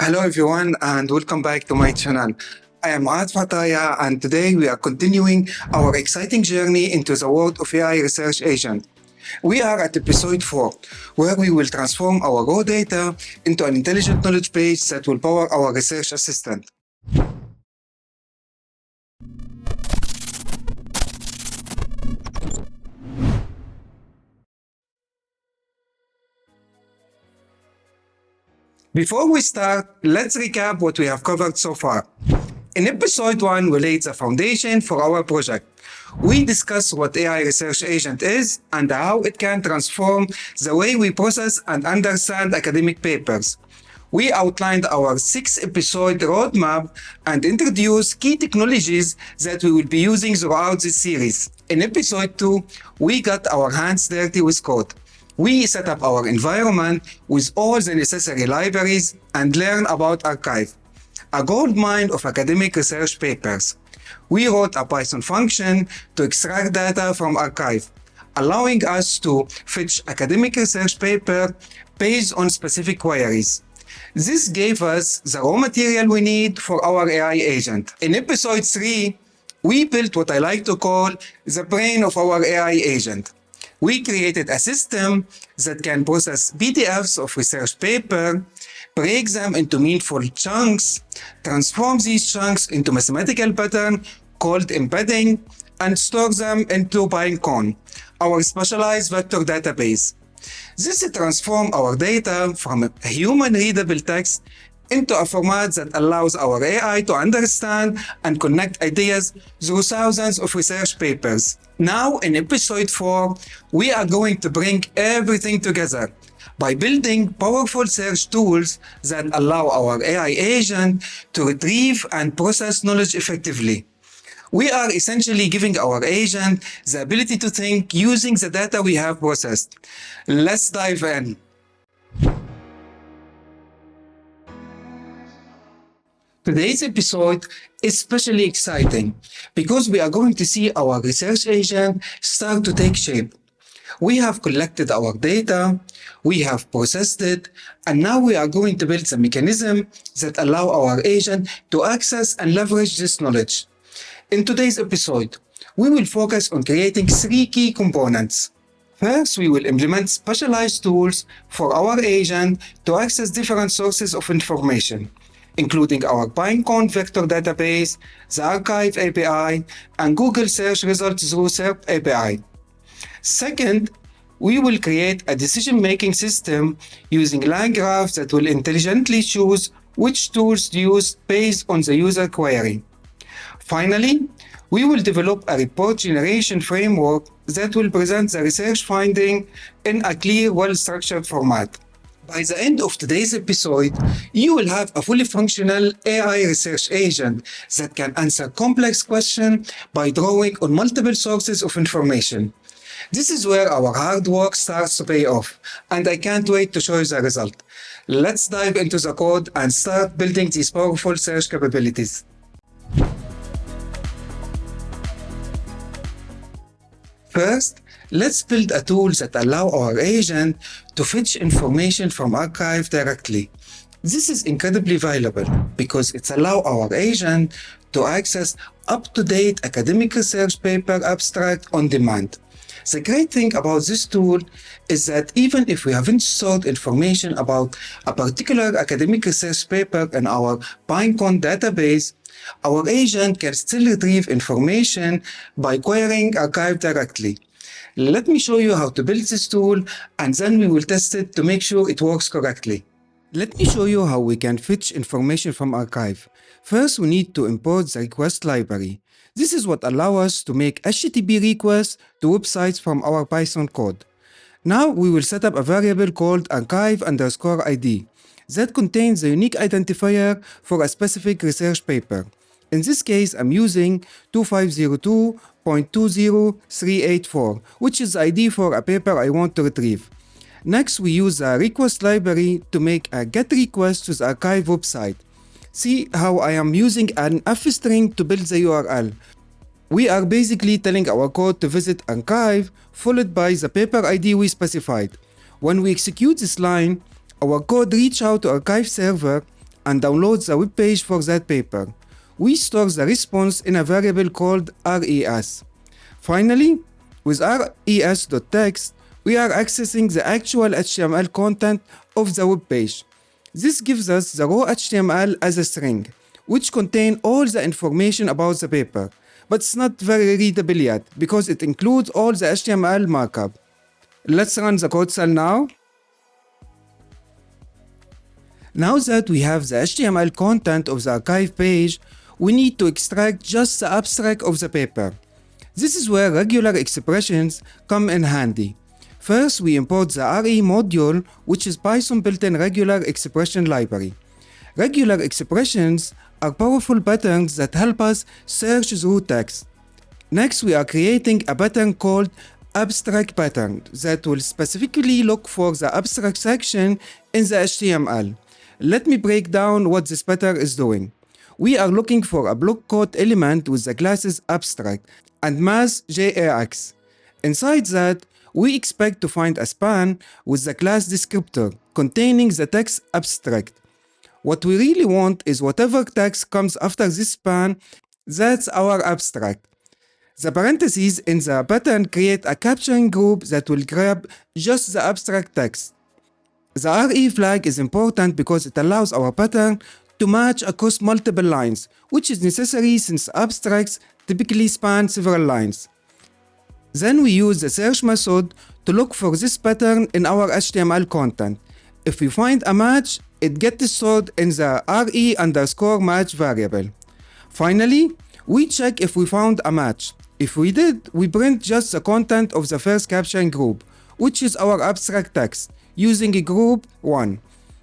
Hello everyone and welcome back to my channel. I am Aad Fataya and today we are continuing our exciting journey into the world of AI Research Agent. We are at episode 4 where we will transform our raw data into an intelligent knowledge base that will power our research assistant. Before we start, let's recap what we have covered so far. In episode 1, we laid the foundation for our project. We discussed what AI Research Agent is and how it can transform the way we process and understand academic papers. We outlined our 6-episode roadmap and introduced key technologies that we will be using throughout this series. In episode 2, we got our hands dirty with code. We set up our environment with all the necessary libraries and learn about arXiv, a goldmine of academic research papers. We wrote a Python function to extract data from arXiv, allowing us to fetch academic research paper based on specific queries. This gave us the raw material we need for our AI agent. In episode 3, we built what I like to call the brain of our AI agent. We created a system that can process PDFs of research paper, break them into meaningful chunks, transform these chunks into mathematical pattern called embedding, and store them into Pinecone, our specialized vector database. This transforms our data from a human-readable text into a format that allows our AI to understand and connect ideas through thousands of research papers. Now, in episode 4, we are going to bring everything together by building powerful search tools that allow our AI agent to retrieve and process knowledge effectively. We are essentially giving our agent the ability to think using the data we have processed. Let's dive in. Today's episode is especially exciting because we are going to see our research agent start to take shape. We have collected our data, we have processed it, and now we are going to build the mechanism that allow our agent to access and leverage this knowledge. In today's episode, we will focus on creating 3 key components. First, we will implement specialized tools for our agent to access different sources of information, including our Pinecone vector database, the arXiv API, and Google search results through SerpAPI. Second, we will create a decision-making system using LangGraph that will intelligently choose which tools to use based on the user query. Finally, we will develop a report generation framework that will present the research finding in a clear, well-structured format. By the end of today's episode, you will have a fully functional AI research agent that can answer complex questions by drawing on multiple sources of information. This is where our hard work starts to pay off, and I can't wait to show you the result. Let's dive into the code and start building these powerful search capabilities. First, let's build a tool that allows our agent to fetch information from arXiv directly. This is incredibly valuable because it allows our agent to access up-to-date academic research paper abstract on demand. The great thing about this tool is that even if we haven't stored information about a particular academic research paper in our Pinecone database, our agent can still retrieve information by querying arXiv directly. Let me show you how to build this tool and then we will test it to make sure it works correctly. Let me show you how we can fetch information from arXiv. First, we need to import the request library. This is what allows us to make HTTP requests to websites from our Python code. Now we will set up a variable called arXiv_ID that contains the unique identifier for a specific research paper. In this case, I'm using 2502.20384, which is the ID for a paper I want to retrieve. Next, we use a request library to make a GET request to the arXiv website. See how I am using an f-string to build the URL. We are basically telling our code to visit arXiv followed by the paper ID we specified. When we execute this line, our code reaches out to arXiv server and download the web page for that paper. We store the response in a variable called res. Finally, with res.text, we are accessing the actual HTML content of the web page. This gives us the raw HTML as a string, which contain all the information about the paper, but it's not very readable yet because it includes all the HTML markup. Let's run the code cell now. Now that we have the HTML content of the arXiv page, we need to extract just the abstract of the paper. This is where regular expressions come in handy. First, we import the RE module, which is Python built-in regular expression library. Regular expressions are powerful patterns that help us search through text. Next, we are creating a pattern called abstract pattern that will specifically look for the abstract section in the HTML. Let me break down what this pattern is doing. We are looking for a block code element with the classes abstract and mass JAX. Inside that, we expect to find a span with the class descriptor containing the text abstract. What we really want is whatever text comes after this span, that's our abstract. The parentheses in the pattern create a capturing group that will grab just the abstract text. The RE flag is important because it allows our pattern to match across multiple lines, which is necessary since abstracts typically span several lines. Then we use the search method to look for this pattern in our HTML content. If we find a match, it gets stored in the re_match variable. Finally, we check if we found a match. If we did, we print just the content of the first capturing group, which is our abstract text, using group 1.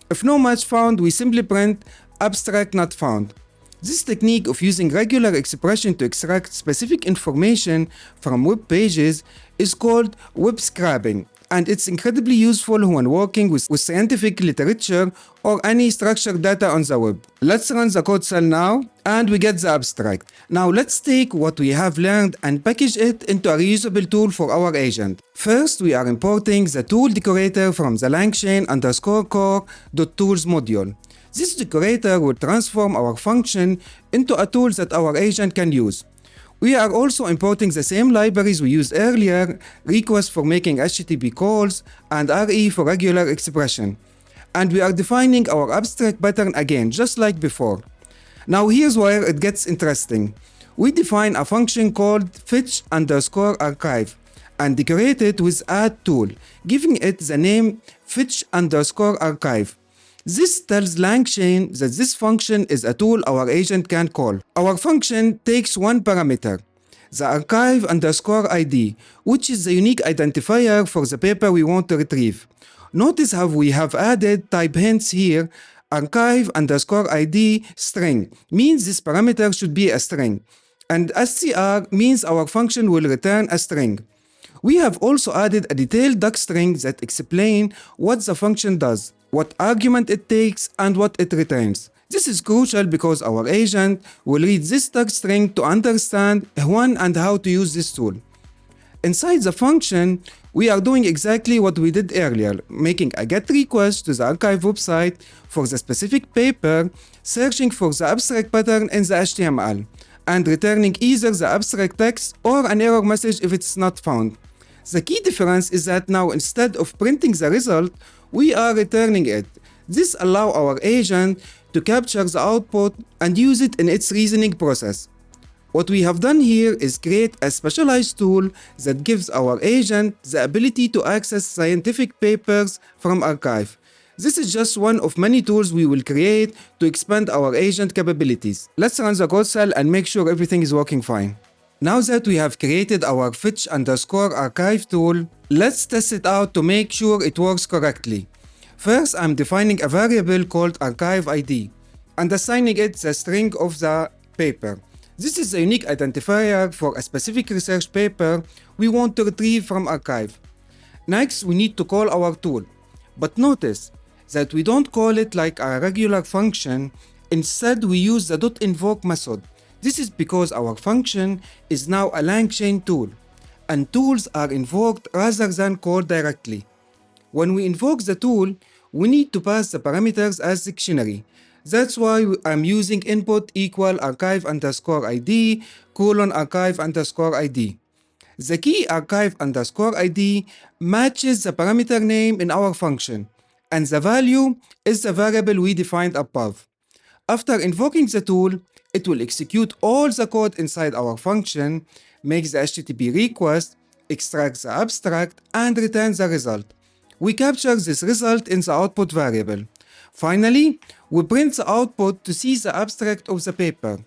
If no match found, we simply print abstract not found. This technique of using regular expression to extract specific information from web pages is called web scraping, and it's incredibly useful when working with scientific literature or any structured data on the web. Let's run the code cell now, and we get the abstract. Now let's take what we have learned and package it into a reusable tool for our agent. First, we are importing the tool decorator from the langchain_core.tools module. This decorator will transform our function into a tool that our agent can use. We are also importing the same libraries we used earlier, request for making HTTP calls, and RE for regular expression. And we are defining our abstract pattern again, just like before. Now here's where it gets interesting. We define a function called fetch_arXiv and decorate it with add tool, giving it the name fetch_arXiv. This tells LangChain that this function is a tool our agent can call. Our function takes one parameter, the arXiv_id, which is the unique identifier for the paper we want to retrieve. Notice how we have added type hints here. arXiv_id string means this parameter should be a string, and str means our function will return a string. We have also added a detailed docstring that explains what the function does, what argument it takes, and what it returns. This is crucial because our agent will read this docstring to understand when and how to use this tool. Inside the function, we are doing exactly what we did earlier, making a GET request to the arXiv website for the specific paper, searching for the abstract pattern in the HTML, and returning either the abstract text or an error message if it's not found. The key difference is that now instead of printing the result, we are returning it. This allows our agent to capture the output and use it in its reasoning process. What we have done here is create a specialized tool that gives our agent the ability to access scientific papers from arXiv. This is just one of many tools we will create to expand our agent capabilities. Let's run the code cell and make sure everything is working fine. Now that we have created our fetch_arXiv tool, let's test it out to make sure it works correctly. First, I'm defining a variable called arXiv_id and assigning it the string of the paper. This is a unique identifier for a specific research paper we want to retrieve from arXiv. Next, we need to call our tool. But notice that we don't call it like a regular function. Instead, we use the .invoke method. This is because our function is now a LangChain tool, and tools are invoked rather than called directly. When we invoke the tool, we need to pass the parameters as dictionary. That's why I'm using input equal archive_id :archive_id. The key archive_id matches the parameter name in our function, and the value is the variable we defined above. After invoking the tool, it will execute all the code inside our function, make the HTTP request, extract the abstract, and return the result. We capture this result in the output variable. Finally, we print the output to see the abstract of the paper.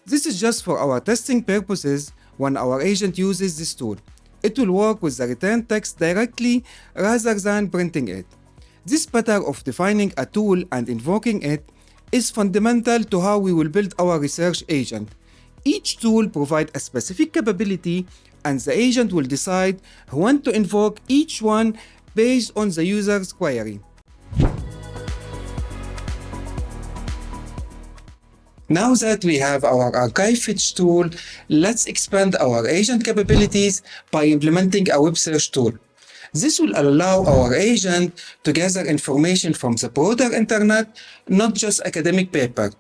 This is just for our testing purposes when our agent uses this tool. It will work with the returned text directly rather than printing it. This pattern of defining a tool and invoking it is fundamental to how we will build our research agent. Each tool provides a specific capability, and the agent will decide when to invoke each one based on the user's query. Now that we have our archive fetch tool, let's expand our agent capabilities by implementing a web search tool. This will allow our agent to gather information from the broader internet, not just academic paper.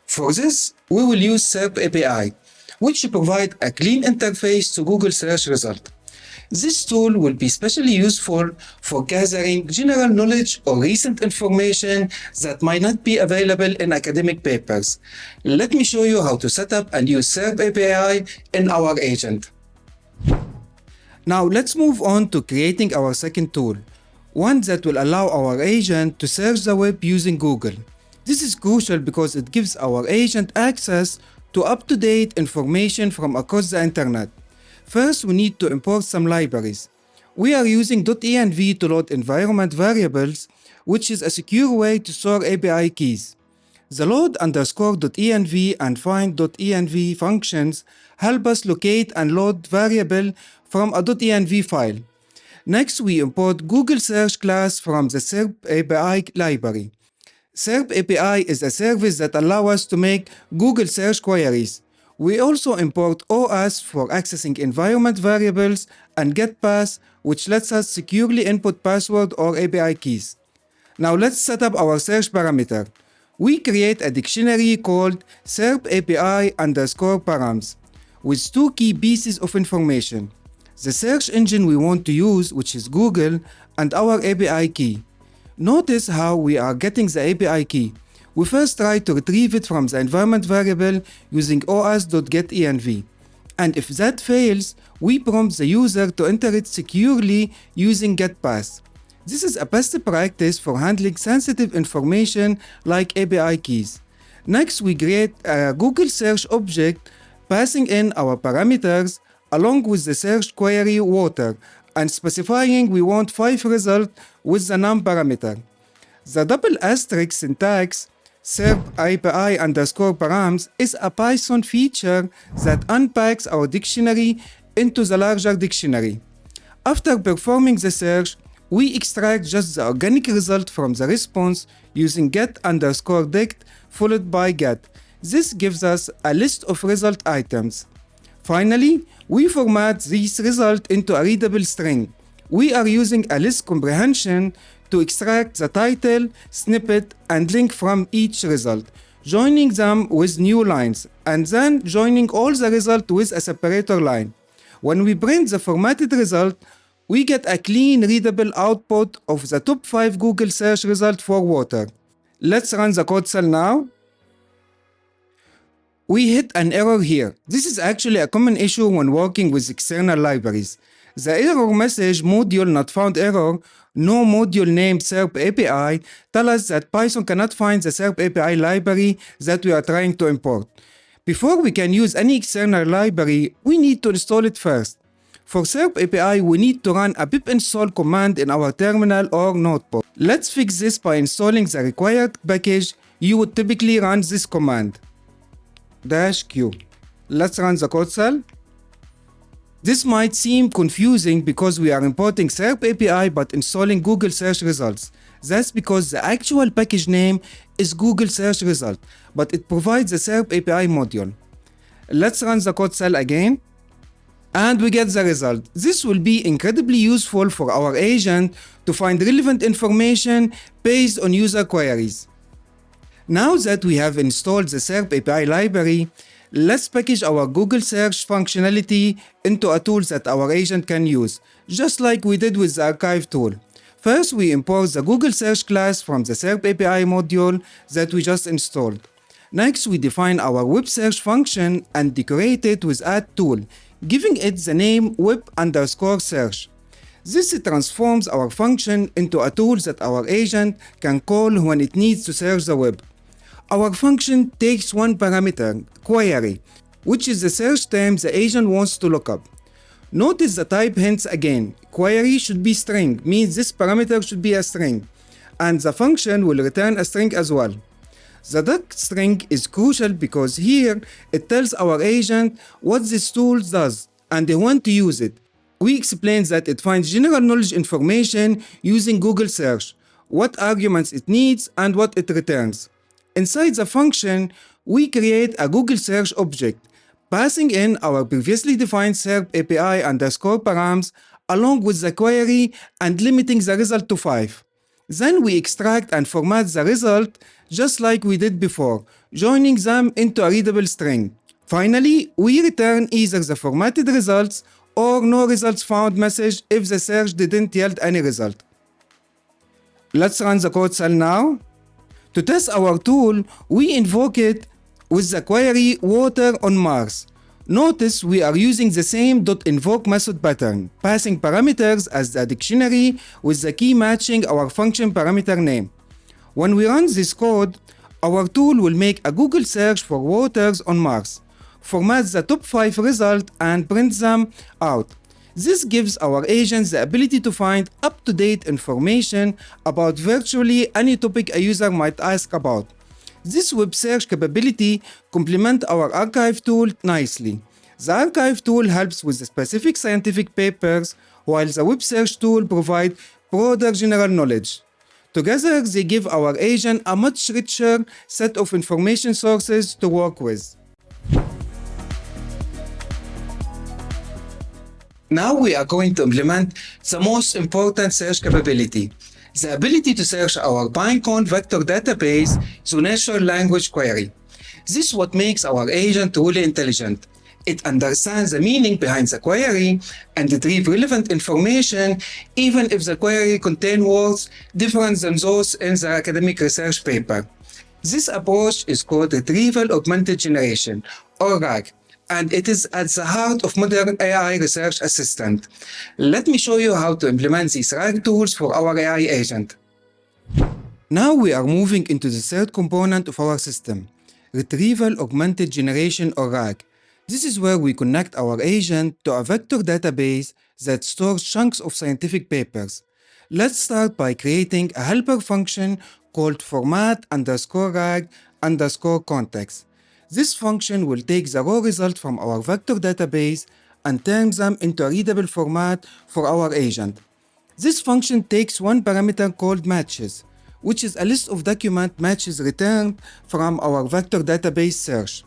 For this, we will use SerpAPI, which provides a clean interface to Google search result. This tool will be especially useful for gathering general knowledge or recent information that might not be available in academic papers. Let me show you how to set up and use SerpAPI in our agent. Now let's move on to creating our second tool, one that will allow our agent to search the web using Google. This is crucial because it gives our agent access to up-to-date information from across the internet. First, we need to import some libraries. We are using .env to load environment variables, which is a secure way to store API keys. The load_.env and find.env functions help us locate and load variable from a .env file. Next, we import Google Search class from the SerpAPI library. SerpAPI is a service that allows us to make Google search queries. We also import OS for accessing environment variables and getPass, which lets us securely input password or API keys. Now let's set up our search parameter. We create a dictionary called SerpAPI_params with two key pieces of information: the search engine we want to use, which is Google, and our API key. Notice how we are getting the API key. We first try to retrieve it from the environment variable using os.getEnv. And if that fails, we prompt the user to enter it securely using getPass. This is a best practice for handling sensitive information like API keys. Next, we create a Google search object passing in our parameters along with the search query water and specifying we want 5 results with the num parameter. The double asterisk syntax SerpAPI_params is a Python feature that unpacks our dictionary into the larger dictionary. After performing the search, we extract just the organic result from the response using get_dict followed by get. This gives us a list of result items. Finally, we format these results into a readable string. We are using a list comprehension to extract the title, snippet, and link from each result, joining them with new lines, and then joining all the result with a separator line. When we print the formatted result, we get a clean, readable output of the top 5 Google search result for water. Let's run the code cell now. We hit an error here. This is actually a common issue when working with external libraries. The error message module not found error, no module named SerpAPI, tell us that Python cannot find the SerpAPI library that we are trying to import. Before we can use any external library, we need to install it first. For SerpAPI, we need to run a pip install command in our terminal or notebook. Let's fix this by installing the required package. You would typically run this command -q. Let's run the code cell. This might seem confusing because we are importing SerpAPI but installing Google search results. That's because the actual package name is Google search result, but it provides the SerpAPI module. Let's run the code cell again, and we get the result. This will be incredibly useful for our agent to find relevant information based on user queries. Now that we have installed the SerpAPI library, let's package our Google search functionality into a tool that our agent can use, just like we did with the arXiv tool. First, we import the Google search class from the SerpAPI module that we just installed. Next, we define our web search function and decorate it with add tool, giving it the name web_search. This transforms our function into a tool that our agent can call when it needs to search the web. Our function takes one parameter, query, which is the search term the agent wants to look up. Notice the type hints again. Query should be string, means this parameter should be a string, and the function will return a string as well. The duck string is crucial because here it tells our agent what this tool does and when to use it. We explain that it finds general knowledge information using Google search, what arguments it needs, and what it returns. Inside the function, we create a Google search object, passing in our previously defined SerpAPI_params along with the query and limiting the result to 5. Then we extract and format the result just like we did before, joining them into a readable string. Finally, we return either the formatted results or no results found message if the search didn't yield any result. Let's run the code cell now. To test our tool, we invoke it with the query water on Mars. Notice we are using the same .invoke method pattern, passing parameters as the dictionary with the key matching our function parameter name. When we run this code, our tool will make a Google search for waters on Mars, format the top 5 results, and print them out. This gives our agents the ability to find up-to-date information about virtually any topic a user might ask about. This web search capability complements our arXiv tool nicely. The arXiv tool helps with the specific scientific papers, while the web search tool provides broader general knowledge. Together, they give our agent a much richer set of information sources to work with. Now we are going to implement the most important search capability, the ability to search our Pinecone vector database through natural language query. This is what makes our agent truly intelligent. It understands the meaning behind the query and retrieves relevant information even if the query contains words different than those in the academic research paper. This approach is called Retrieval-Augmented Generation, or RAG, and it is at the heart of modern AI research assistant. Let me show you how to implement these RAG tools for our AI agent. Now we are moving into the third component of our system, Retrieval-Augmented Generation, or RAG. This is where we connect our agent to a vector database that stores chunks of scientific papers. Let's start by creating a helper function called format_rag_context. This function will take the raw result from our vector database and turn them into a readable format for our agent. This function takes one parameter called matches, which is a list of document matches returned from our vector database search.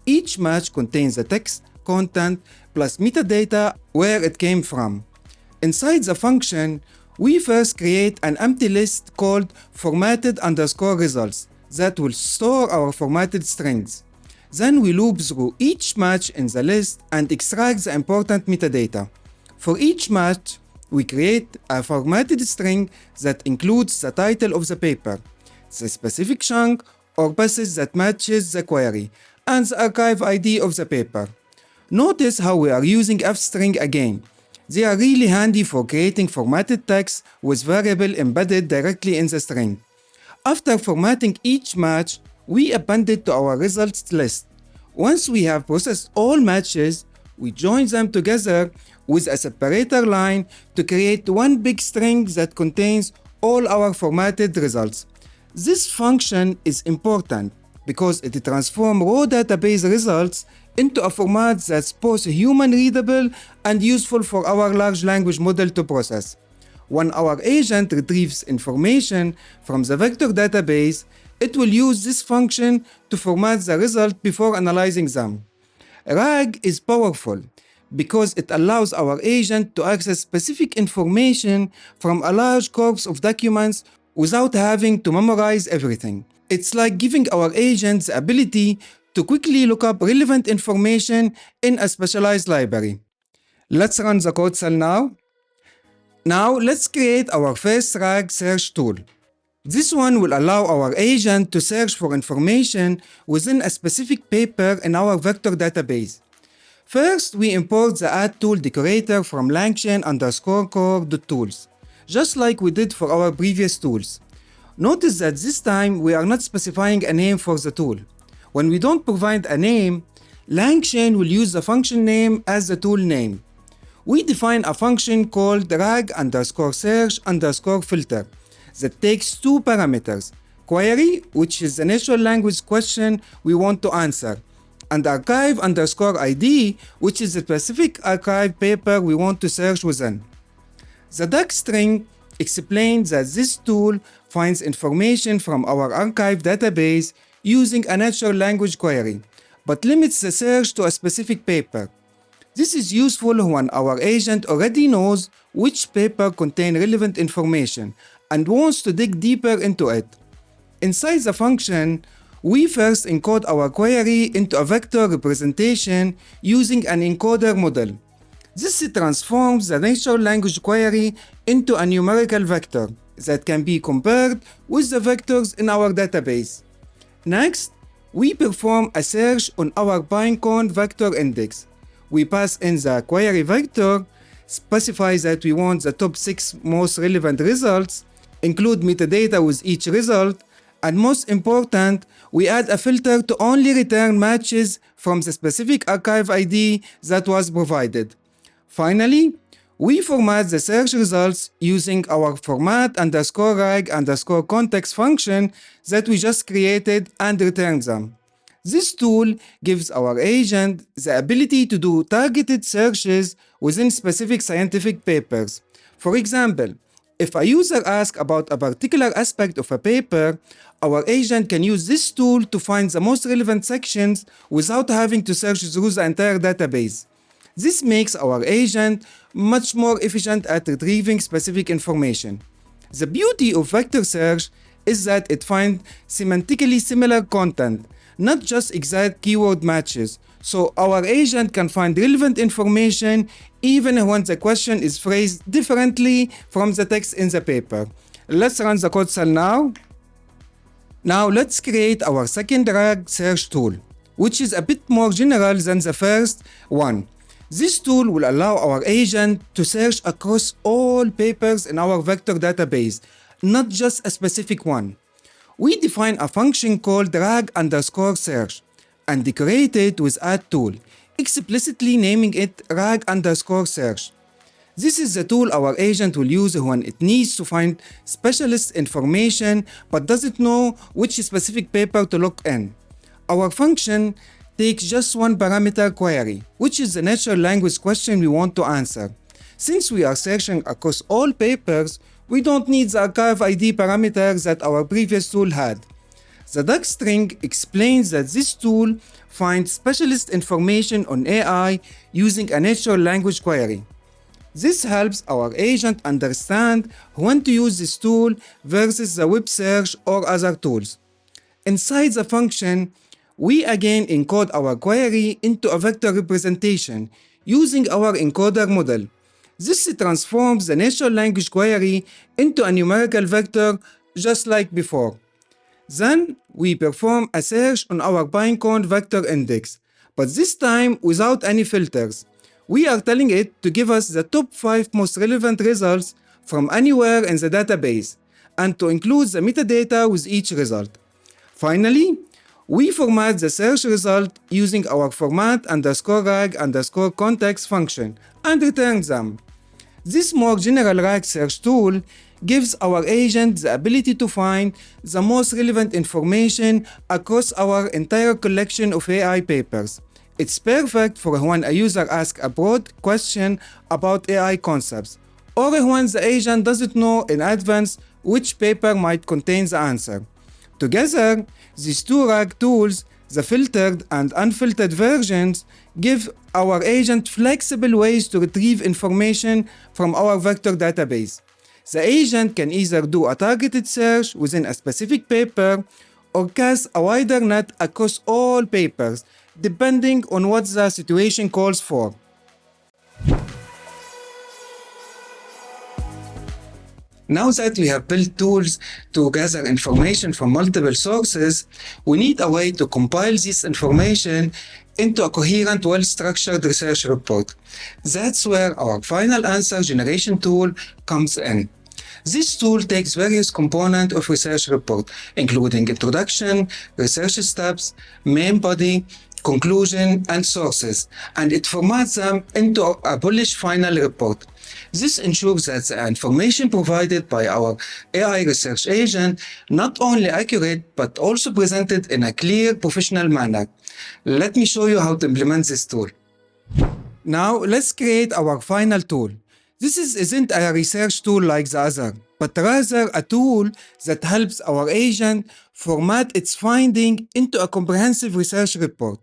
Each match contains the text, content, plus metadata where it came from. Inside the function, we first create an empty list called formatted_results that will store our formatted strings. Then we loop through each match in the list and extract the important metadata. For each match, we create a formatted string that includes the title of the paper, the specific chunk or passage that matches the query, and the arXiv ID of the paper. Notice how we are using f-string again. They are really handy for creating formatted text with variable embedded directly in the string. After formatting each match, we append it to our results list. Once we have processed all matches, we join them together with a separator line to create one big string that contains all our formatted results. This function is important because it transforms raw database results into a format that's both human readable and useful for our large language model to process. When our agent retrieves information from the vector database, it will use this function to format the result before analyzing them. RAG is powerful because it allows our agent to access specific information from a large corpus of documents without having to memorize everything. It's like giving our agent the ability to quickly look up relevant information in a specialized library. Let's run the code cell now. Now let's create our first RAG search tool. This one will allow our agent to search for information within a specific paper in our vector database. First, we import the add tool decorator from langchain_core.tools, just like we did for our previous tools. Notice that this time we are not specifying a name for the tool. When we don't provide a name, LangChain will use the function name as the tool name. We define a function called rag_search_filter that takes two parameters: query, which is the natural language question we want to answer, and arXiv_ID, which is the specific archive paper we want to search within. The doc string explains that this tool finds information from our archive database using a natural language query, but limits the search to a specific paper. This is useful when our agent already knows which paper contains relevant information and wants to dig deeper into it. Inside the function, we first encode our query into a vector representation using an encoder model. This transforms the natural language query into a numerical vector that can be compared with the vectors in our database. Next, we perform a search on our Pinecone vector index. We pass in the query vector, specify that we want the top 6 most relevant results, include metadata with each result, and most important, we add a filter to only return matches from the specific archive ID that was provided. Finally, we format the search results using our format_rag_context function that we just created and return them. This tool gives our agent the ability to do targeted searches within specific scientific papers. For example, if a user asks about a particular aspect of a paper, our agent can use this tool to find the most relevant sections without having to search through the entire database. This makes our agent much more efficient at retrieving specific information. The beauty of vector search is that it finds semantically similar content, not just exact keyword matches, so our agent can find relevant information even when the question is phrased differently from the text in the paper. Let's run the code cell now. Now let's create our second RAG search tool, which is a bit more general than the first one. This tool will allow our agent to search across all papers in our vector database, not just a specific one. We define a function called rag_search and decorate it with add tool, explicitly naming it rag_search. This is the tool our agent will use when it needs to find specialist information but doesn't know which specific paper to look in. Our function takes just one parameter query, which is the natural language question we want to answer. Since we are searching across all papers, we don't need the archive ID parameter that our previous tool had. The doc string explains that this tool finds specialist information on AI using a natural language query. This helps our agent understand when to use this tool versus the web search or other tools. Inside the function, we again encode our query into a vector representation using our encoder model. This transforms the natural language query into a numerical vector just like before. Then we perform a search on our Pinecone vector index, but this time without any filters. We are telling it to give us the top 5 most relevant results from anywhere in the database and to include the metadata with each result. Finally, we format the search result using our format_rag_context function and return them. This more general RAG search tool gives our agent the ability to find the most relevant information across our entire collection of AI papers. It's perfect for when a user asks a broad question about AI concepts, or when the agent doesn't know in advance which paper might contain the answer. Together, these two RAG tools, the filtered and unfiltered versions, give our agent flexible ways to retrieve information from our vector database. The agent can either do a targeted search within a specific paper or cast a wider net across all papers, depending on what the situation calls for. Now that we have built tools to gather information from multiple sources, we need a way to compile this information into a coherent, well-structured research report. That's where our final answer generation tool comes in. This tool takes various components of research report, including introduction, research steps, main body, conclusion, and sources, and it formats them into a polished final report. This ensures that the information provided by our AI research agent not only accurate but also presented in a clear, professional manner. Let me show you how to implement this tool. Now let's create our final tool. This isn't a research tool like the other, but rather a tool that helps our agent format its finding into a comprehensive research report.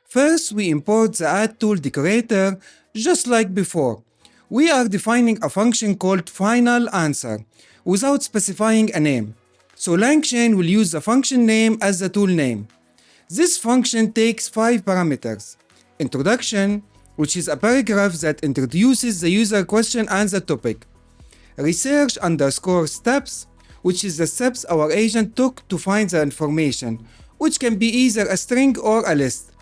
First, we import the add tool decorator just like before. We are defining a function called final answer without specifying a name. So LangChain will use the function name as the tool name. This function takes 5 parameters. Introduction, which is a paragraph that introduces the user question and the topic. Research_steps, which is the steps our agent took to find the information, which can be either a string or a list.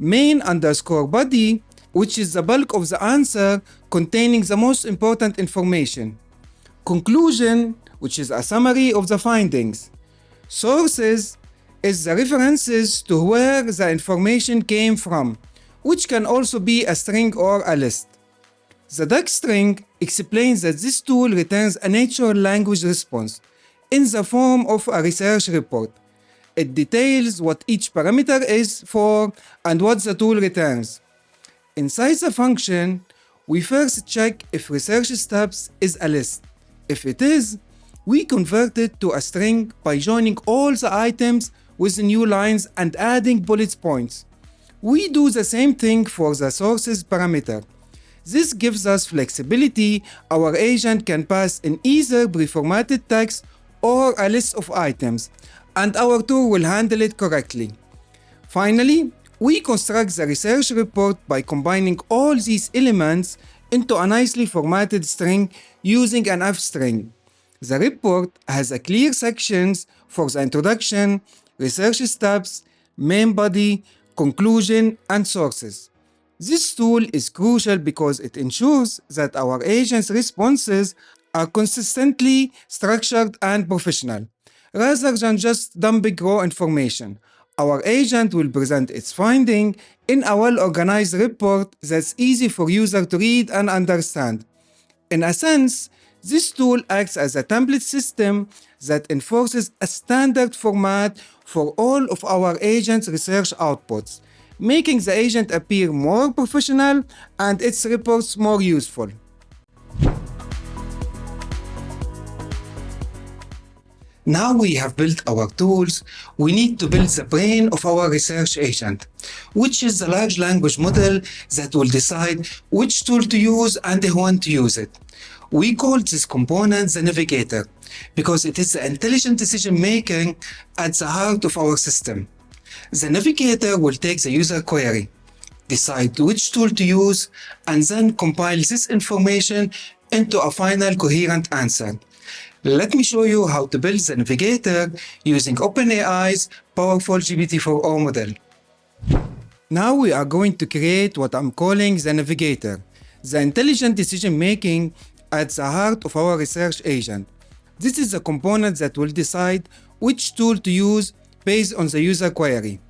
Main_body, which is the bulk of the answer containing the most important information. Conclusion, which is a summary of the findings. Sources is the references to where the information came from, which can also be a string or a list. The docstring explains that this tool returns a natural language response in the form of a research report. It details what each parameter is for and what the tool returns. Inside the function, we first check if research steps is a list. If it is, we convert it to a string by joining all the items with new lines and adding bullet points. We do the same thing for the sources parameter. This gives us flexibility. Our agent can pass in either pre-formatted text or a list of items, and our tool will handle it correctly. Finally, we construct the research report by combining all these elements into a nicely formatted string using an F string. The report has a clear sections for the introduction, research steps, main body, conclusion, and sources. This tool is crucial because it ensures that our agent's responses are consistently structured and professional, rather than just dumping raw information. Our agent will present its finding in a well-organized report that's easy for users to read and understand. In a sense, this tool acts as a template system that enforces a standard format for all of our agent's research outputs, making the agent appear more professional and its reports more useful. Now we have built our tools, we need to build the brain of our research agent, which is the large language model that will decide which tool to use and when to use it. We call this component the Navigator because it is the intelligent decision making at the heart of our system. The Navigator will take the user query, decide which tool to use, and then compile this information into a final coherent answer. Let me show you how to build the Navigator using OpenAI's powerful GPT-4o model. Now we are going to create what I'm calling the Navigator, the intelligent decision making at the heart of our research agent. This is the component that will decide which tool to use based on the user query.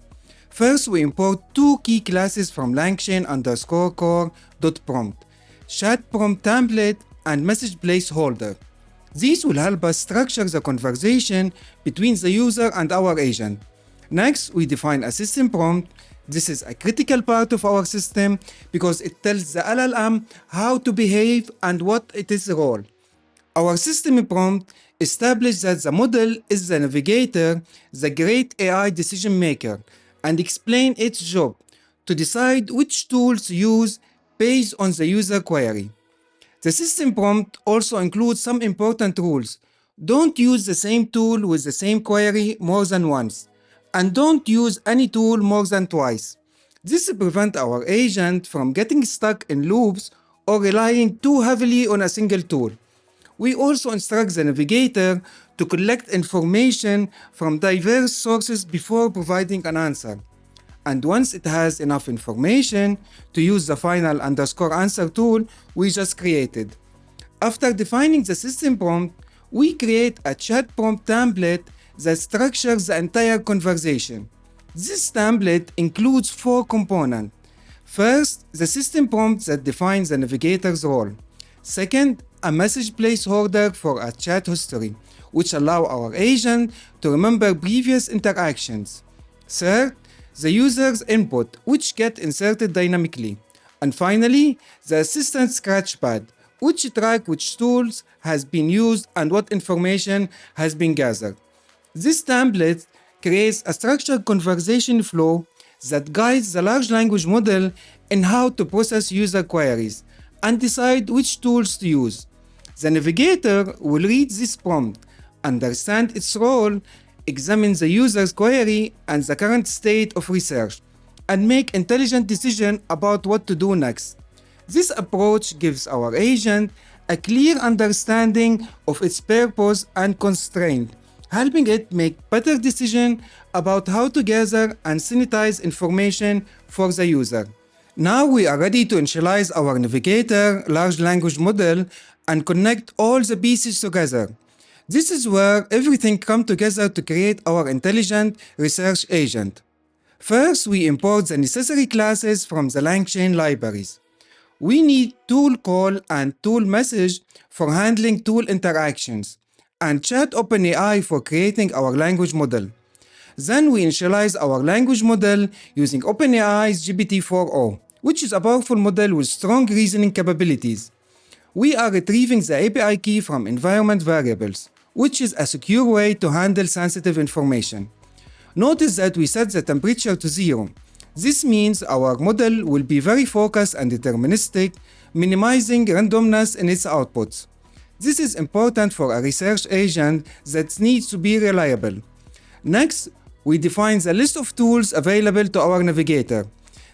First, we import two key classes from langchain_core.prompt, chat prompt template and message placeholder. These will help us structure the conversation between the user and our agent. Next, we define a system prompt. This is a critical part of our system because it tells the LLM how to behave and what it is role. Our system prompt establishes that the model is the navigator, the great AI decision maker, and explain its job to decide which tools to use based on the user query. The system prompt also includes some important rules Don't use the same tool with the same query more than once, and don't use any tool more than twice. This prevents our agent from getting stuck in loops or relying too heavily on a single tool. We also instruct the navigator to collect information from diverse sources before providing an answer. And once it has enough information, to use the final underscore answer tool we just created. After defining the system prompt, we create a chat prompt template that structures the entire conversation. This template includes 4 components. First, the system prompt that defines the navigator's role. Second, a message placeholder for a chat history, which allow our agent to remember previous interactions. Third, the user's input, which get inserted dynamically. And finally, the assistant scratchpad, which track which tools has been used and what information has been gathered. This template creates a structured conversation flow that guides the large language model in how to process user queries and decide which tools to use. The navigator will read this prompt, understand its role, examine the user's query and the current state of research, and make intelligent decisions about what to do next. This approach gives our agent a clear understanding of its purpose and constraint, helping it make better decisions about how to gather and synthesize information for the user. Now we are ready to initialize our Navigator large language model and connect all the pieces together. This is where everything comes together to create our intelligent research agent. First, we import the necessary classes from the LangChain libraries. We need tool call and tool message for handling tool interactions, and chat OpenAI for creating our language model. Then we initialize our language model using OpenAI's GPT-4o, which is a powerful model with strong reasoning capabilities. We are retrieving the API key from environment variables, which is a secure way to handle sensitive information. Notice that we set the temperature to 0. This means our model will be very focused and deterministic, minimizing randomness in its outputs. This is important for a research agent that needs to be reliable. Next, we define the list of tools available to our navigator.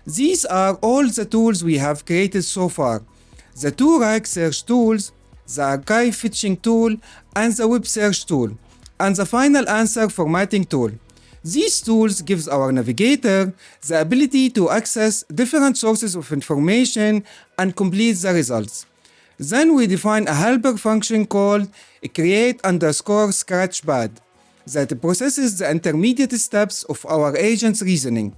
These are all the tools we have created so far: the 2-rank search tools, the archive fetching tool, and the web search tool, and the final answer formatting tool. These tools gives our navigator the ability to access different sources of information and complete the results. Then we define a helper function called create_scratchpad that processes the intermediate steps of our agent's reasoning.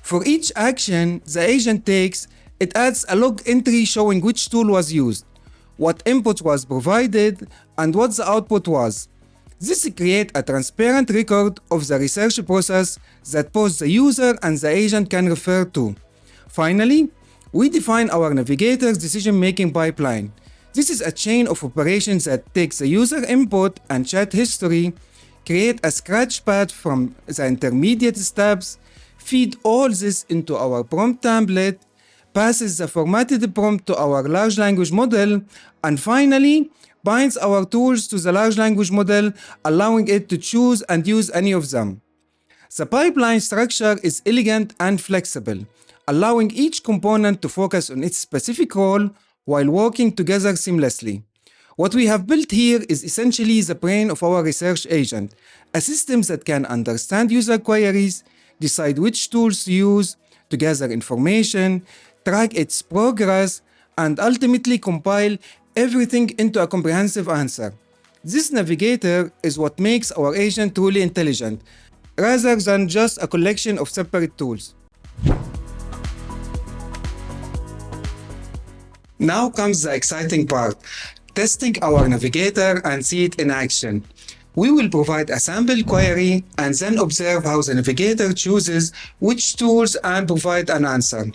For each action the agent takes, it adds a log entry showing which tool was used, what input was provided, and what the output was. This creates a transparent record of the research process that both the user and the agent can refer to. Finally, we define our navigator's decision-making pipeline. This is a chain of operations that takes the user input and chat history, create a scratchpad from the intermediate steps, feed all this into our prompt template, passes the formatted prompt to our large language model, and finally binds our tools to the large language model, allowing it to choose and use any of them. The pipeline structure is elegant and flexible, allowing each component to focus on its specific role while working together seamlessly. What we have built here is essentially the brain of our research agent, a system that can understand user queries, decide which tools to use to gather information, track its progress, and ultimately compile everything into a comprehensive answer. This navigator is what makes our agent truly intelligent, rather than just a collection of separate tools. Now comes the exciting part: testing our navigator and see it in action. We will provide a sample query and then observe how the navigator chooses which tools and provide an answer.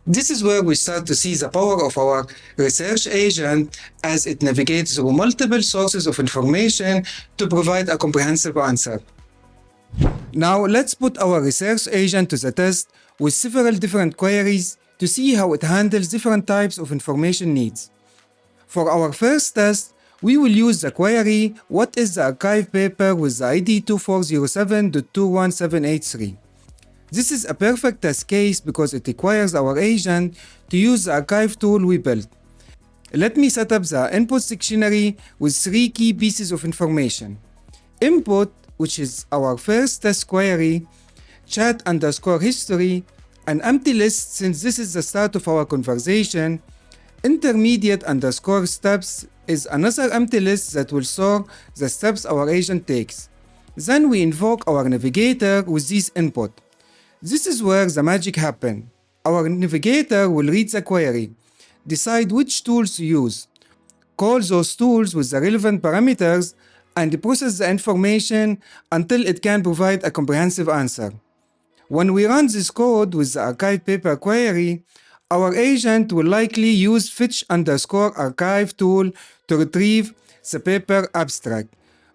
This is where we start to see the power of our research agent as it navigates through multiple sources of information to provide a comprehensive answer. Now let's put our research agent to the test with several different queries to see how it handles different types of information needs. For our first test, We will use the query, what is the arXiv paper with the ID 2407.21783. This is a perfect test case because it requires our agent to use the arXiv tool we built. Let me set up the input dictionary with 3 key pieces of information. Input, which is our first test query, chat_history, an empty list since this is the start of our conversation, intermediate_steps is another empty list that will store the steps our agent takes. Then we invoke our navigator with this input. This is where the magic happens. Our navigator will read the query, decide which tools to use, call those tools with the relevant parameters, and process the information until it can provide a comprehensive answer. When we run this code with the arXiv paper query, our agent will likely use fetch_arXiv tool to retrieve the paper abstract,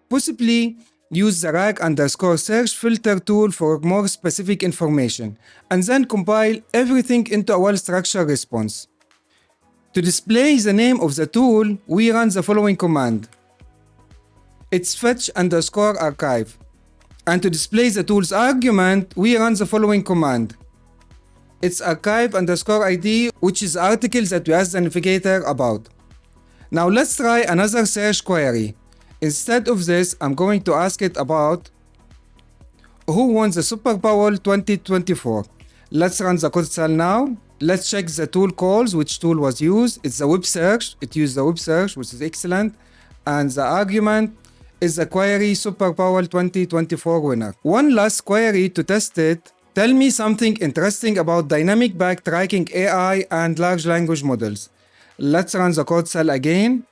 possibly use the RAG_search filter tool for more specific information, and then compile everything into a well-structured response. To display the name of the tool, we run the following command. It's fetch_arXiv. And to display the tool's argument, we run the following command. It's arXiv_ID, which is the article that we asked the navigator about. Now let's try another search query. Instead of this, I'm going to ask it about who won the Super Bowl 2024. Let's run the code cell now. Let's check the tool calls, which tool was used. It's the web search. It used the web search, which is excellent. And the argument is the query Super Bowl 2024 winner. One last query to test it. Tell me something interesting about dynamic backtracking AI and large language models. Let's run the code cell again.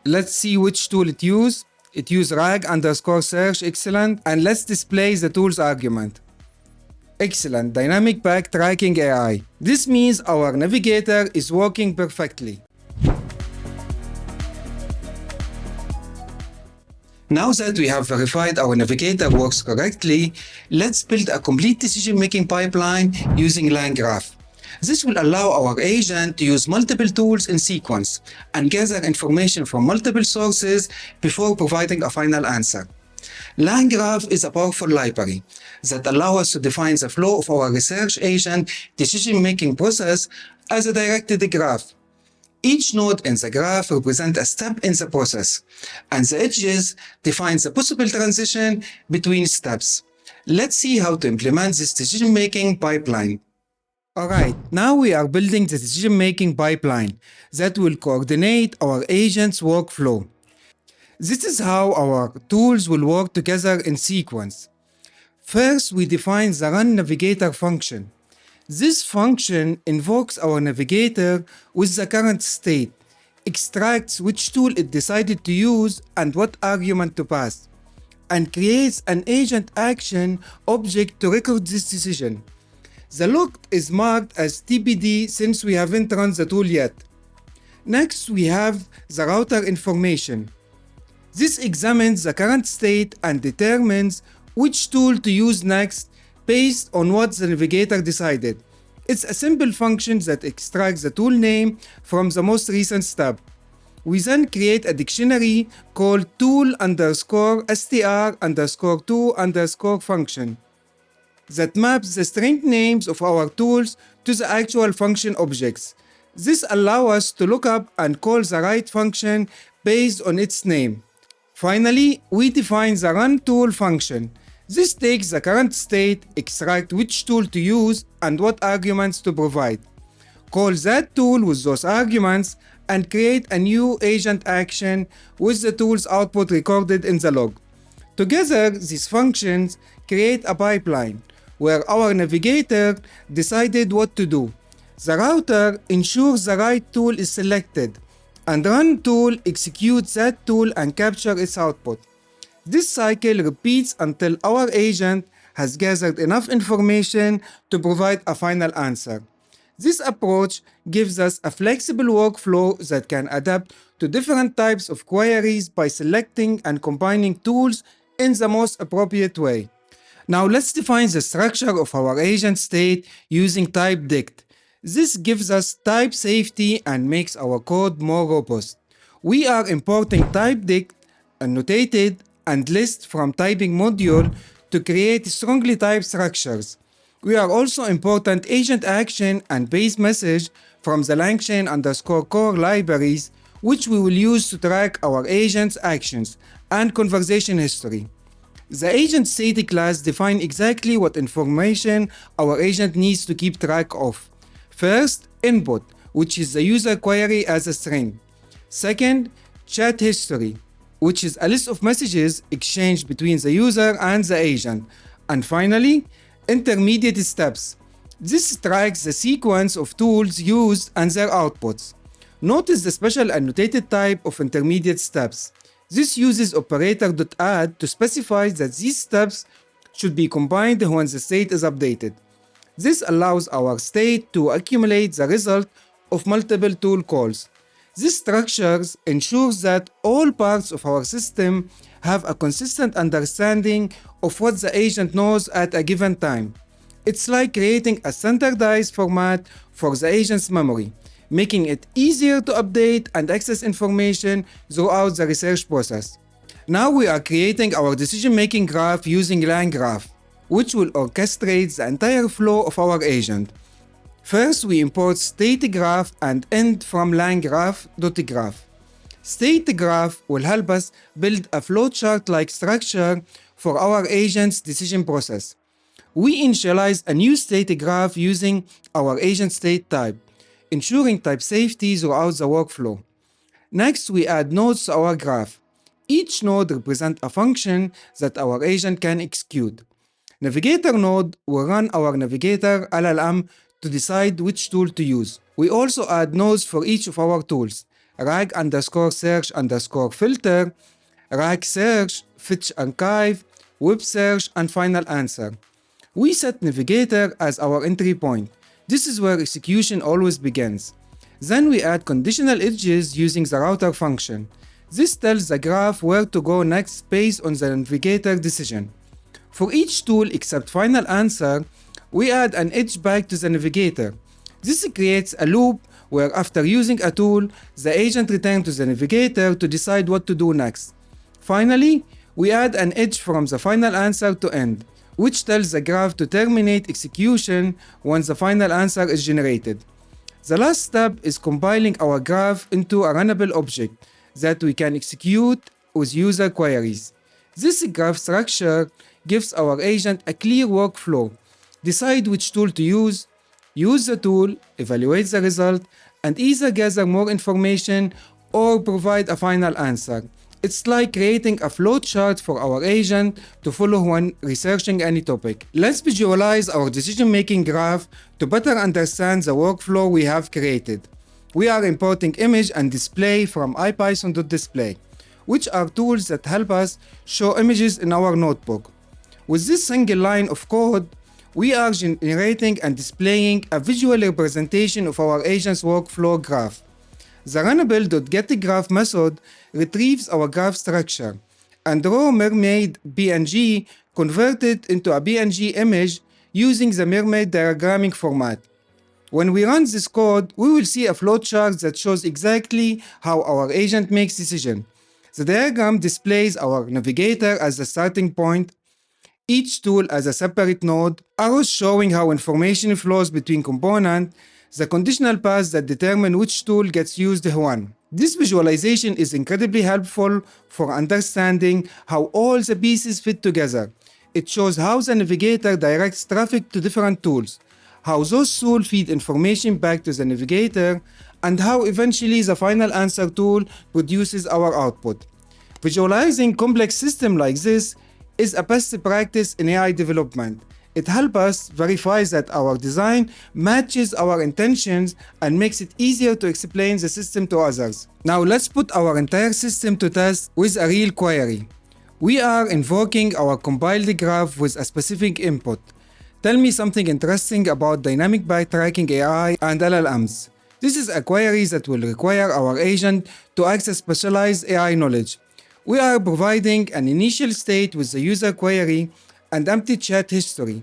Let's see which tool it used. It used RAG_search, excellent. And let's display the tool's argument. Excellent, dynamic backtracking AI. This means our navigator is working perfectly. Now that we have verified our navigator works correctly, let's build a complete decision-making pipeline using LangGraph. This will allow our agent to use multiple tools in sequence and gather information from multiple sources before providing a final answer. LangGraph is a powerful library that allows us to define the flow of our research agent decision-making process as a directed graph. Each node in the graph represents a step in the process, and the edges define the possible transition between steps. Let's see how to implement this decision-making pipeline. Alright, now we are building the decision-making pipeline that will coordinate our agent's workflow. This is how our tools will work together in sequence. First, we define the run navigator function. This function invokes our navigator with the current state, extracts which tool it decided to use and what argument to pass, and creates an agent action object to record this decision. The log is marked as TBD since we haven't run the tool yet. Next, we have the router information. This examines the current state and determines which tool to use next based on what the navigator decided. It's a simple function that extracts the tool name from the most recent step. We then create a dictionary called tool_str_2_ function that maps the string names of our tools to the actual function objects. This allows us to look up and call the right function based on its name. Finally, we define the run tool function. This takes the current state, extract which tool to use and what arguments to provide. Call that tool with those arguments and create a new agent action with the tool's output recorded in the log. Together, these functions create a pipeline where our navigator decided what to do. The router ensures the right tool is selected, and run tool executes that tool and captures its output. This cycle repeats until our agent has gathered enough information to provide a final answer. This approach gives us a flexible workflow that can adapt to different types of queries by selecting and combining tools in the most appropriate way. Now let's define the structure of our agent state using type dict. This gives us type safety and makes our code more robust. We are importing typedict, annotated, and list from typing module to create strongly typed structures. We are also importing agent action and base message from the LangChain_core libraries, which we will use to track our agent's actions and conversation history. The agent static class defines exactly what information our agent needs to keep track of. First, input, which is the user query as a string. Second, chat history, which is a list of messages exchanged between the user and the agent. And finally, intermediate steps. This tracks the sequence of tools used and their outputs. Notice the special annotated type of intermediate steps. This uses operator.add to specify that these steps should be combined when the state is updated. This allows our state to accumulate the result of multiple tool calls. This structure ensures that all parts of our system have a consistent understanding of what the agent knows at a given time. It's like creating a standardized format for the agent's memory, making it easier to update and access information throughout the research process. Now we are creating our decision-making graph using LangGraph, which will orchestrate the entire flow of our agent. First, we import state graph and end from LangGraph.graph. State graph will help us build a flowchart-like structure for our agent's decision process. We initialize a new state graph using our agent state type, ensuring type safety throughout the workflow. Next, we add nodes to our graph. Each node represents a function that our agent can execute. Navigator node will run our Navigator LLM to decide which tool to use. We also add nodes for each of our tools: RAG_search_filter, RAG search, fetch archive, web search, and final answer. We set Navigator as our entry point. This is where execution always begins. Then we add conditional edges using the router function. This tells the graph where to go next based on the Navigator decision. For each tool except final answer, we add an edge back to the Navigator. This creates a loop where after using a tool, the agent returns to the Navigator to decide what to do next. Finally, we add an edge from the final answer to end, which tells the graph to terminate execution once the final answer is generated. The last step is compiling our graph into a runnable object that we can execute with user queries. This graph structure gives our agent a clear workflow: decide which tool to use the tool, evaluate the result, and either gather more information or provide a final answer. It's like creating a flowchart for our agent to follow when researching any topic. Let's visualize our decision-making graph to better understand the workflow we have created. We are importing image and display from ipython.display, which are tools that help us show images in our notebook. With this single line of code, we are generating and displaying a visual representation of our agent's workflow graph. The runnable.getGraph method retrieves our graph structure, and raw mermaid PNG converted into a PNG image using the mermaid diagramming format. When we run this code, we will see a flowchart that shows exactly how our agent makes decisions. The diagram displays our Navigator as the starting point, each tool as a separate node, arrows showing how information flows between components, the conditional paths that determine which tool gets used when. This visualization is incredibly helpful for understanding how all the pieces fit together. It shows how the Navigator directs traffic to different tools, how those tools feed information back to the Navigator, and how eventually the final answer tool produces our output. Visualizing complex systems like this is a best practice in AI development. It helps us verify that our design matches our intentions and makes it easier to explain the system to others. Now let's put our entire system to test with a real query. We are invoking our compiled graph with a specific input. Tell me something interesting about dynamic backtracking AI and LLMs. This is a query that will require our agent to access specialized AI knowledge. We are providing an initial state with the user query and empty chat history.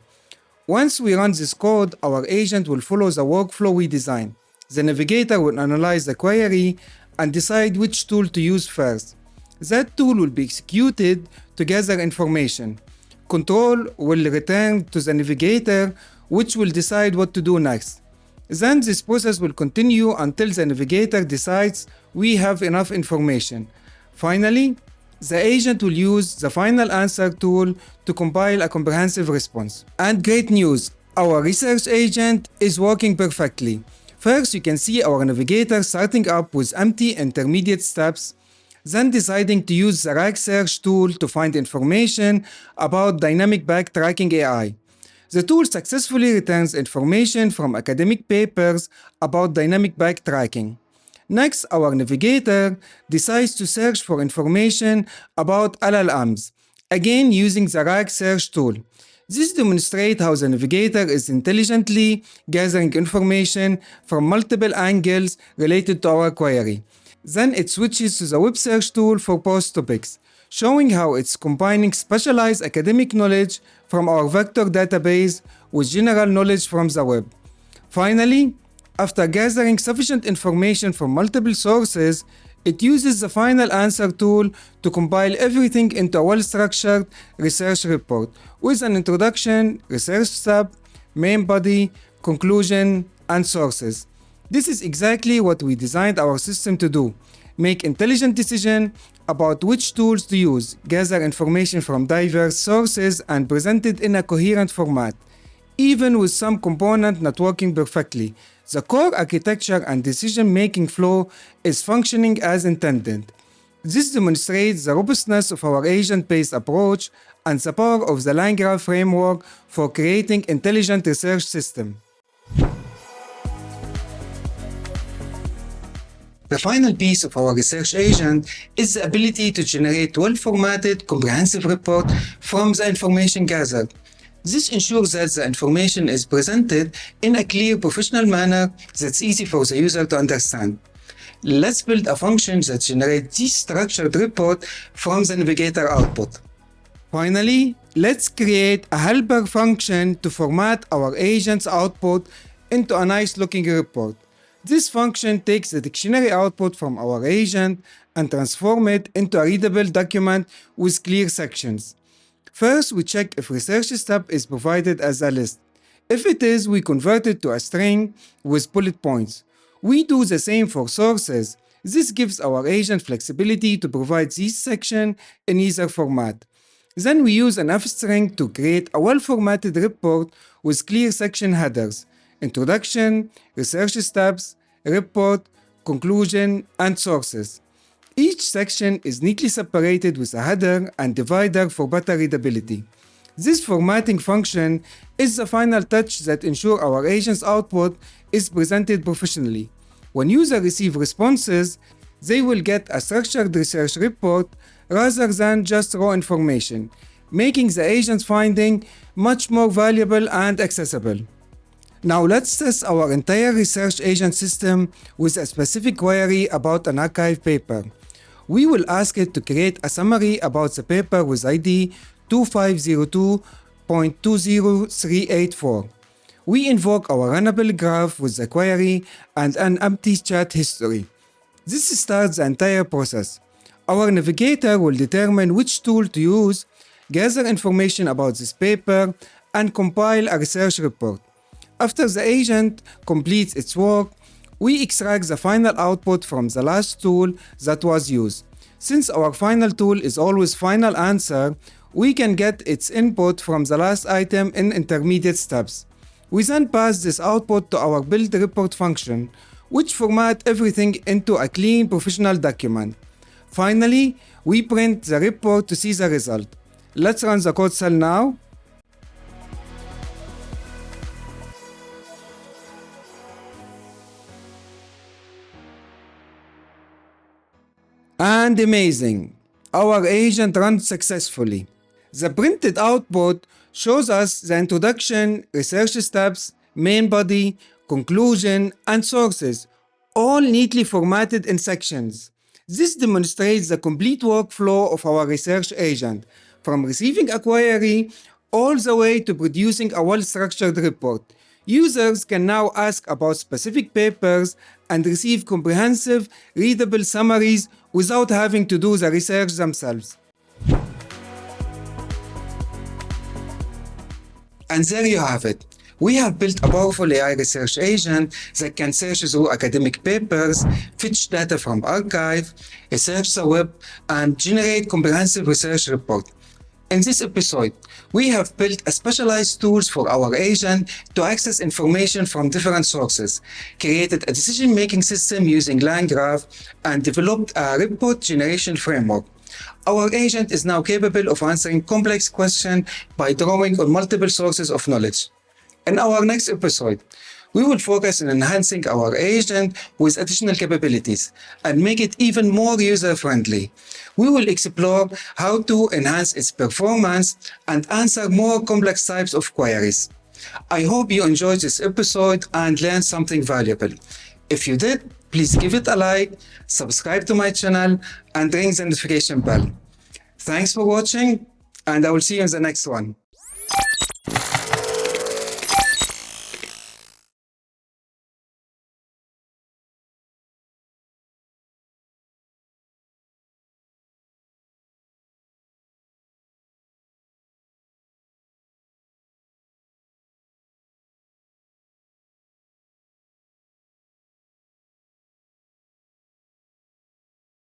Once we run this code, our agent will follow the workflow we designed. The Navigator will analyze the query and decide which tool to use first. That tool will be executed to gather information. Control will return to the navigator, which will decide what to do next. Then this process will continue until the navigator decides we have enough information. Finally, the agent will use the final answer tool to compile a comprehensive response. And great news, our research agent is working perfectly. First, you can see our navigator starting up with empty intermediate steps, then deciding to use the RAG search tool to find information about dynamic backtracking AI. The tool successfully returns information from academic papers about dynamic backtracking. Next, our navigator decides to search for information about LLMs, again using the RAG search tool. This demonstrates how the navigator is intelligently gathering information from multiple angles related to our query. Then it switches to the web search tool for post topics, showing how it's combining specialized academic knowledge from our vector database with general knowledge from the web. Finally, after gathering sufficient information from multiple sources, it uses the final answer tool to compile everything into a well-structured research report with an introduction, research step, main body, conclusion, and sources. This is exactly what we designed our system to do: make intelligent decisions about which tools to use, gather information from diverse sources, and present it in a coherent format. Even with some component not working perfectly, the core architecture and decision-making flow is functioning as intended. This demonstrates the robustness of our agent-based approach and the power of the LangGraph framework for creating intelligent research systems. The final piece of our research agent is the ability to generate well-formatted, comprehensive report from the information gathered. This ensures that the information is presented in a clear, professional manner that's easy for the user to understand. Let's build a function that generates this structured report from the navigator output. Finally, let's create a helper function to format our agent's output into a nice-looking report. This function takes the dictionary output from our agent and transforms it into a readable document with clear sections. First, we check if research step is provided as a list. If it is, we convert it to a string with bullet points. We do the same for sources. This gives our agent flexibility to provide this section in either format. Then we use an f-string to create a well-formatted report with clear section headers: introduction, research steps, report, conclusion, and sources. Each section is neatly separated with a header and divider for better readability. This formatting function is the final touch that ensures our agent's output is presented professionally. When users receive responses, they will get a structured research report rather than just raw information, making the agent's finding much more valuable and accessible. Now let's test our entire research agent system with a specific query about an arXiv paper. We will ask it to create a summary about the paper with ID 2502.20384. We invoke our runnable graph with the query and an empty chat history. This starts the entire process. Our navigator will determine which tool to use, gather information about this paper, and compile a research report. After the agent completes its work, we extract the final output from the last tool that was used. Since our final tool is always final answer, we can get its input from the last item in intermediate steps. We then pass this output to our build report function, which format everything into a clean professional document. Finally, we print the report to see the result. Let's run the code cell now. And amazing! Our agent runs successfully. The printed output shows us the introduction, research steps, main body, conclusion, and sources, all neatly formatted in sections. This demonstrates the complete workflow of our research agent, from receiving a query all the way to producing a well-structured report. Users can now ask about specific papers and receive comprehensive, readable summaries without having to do the research themselves. And there you have it. We have built a powerful AI research agent that can search through academic papers, fetch data from arXiv, research the web, and generate comprehensive research reports. In this episode, we have built a specialized tools for our agent to access information from different sources, created a decision-making system using LangGraph, and developed a report generation framework. Our agent is now capable of answering complex questions by drawing on multiple sources of knowledge. In our next episode, we will focus on enhancing our agent with additional capabilities and make it even more user-friendly. We will explore how to enhance its performance and answer more complex types of queries. I hope you enjoyed this episode and learned something valuable. If you did, please give it a like, subscribe to my channel, and ring the notification bell. Thanks for watching, and I will see you in the next one.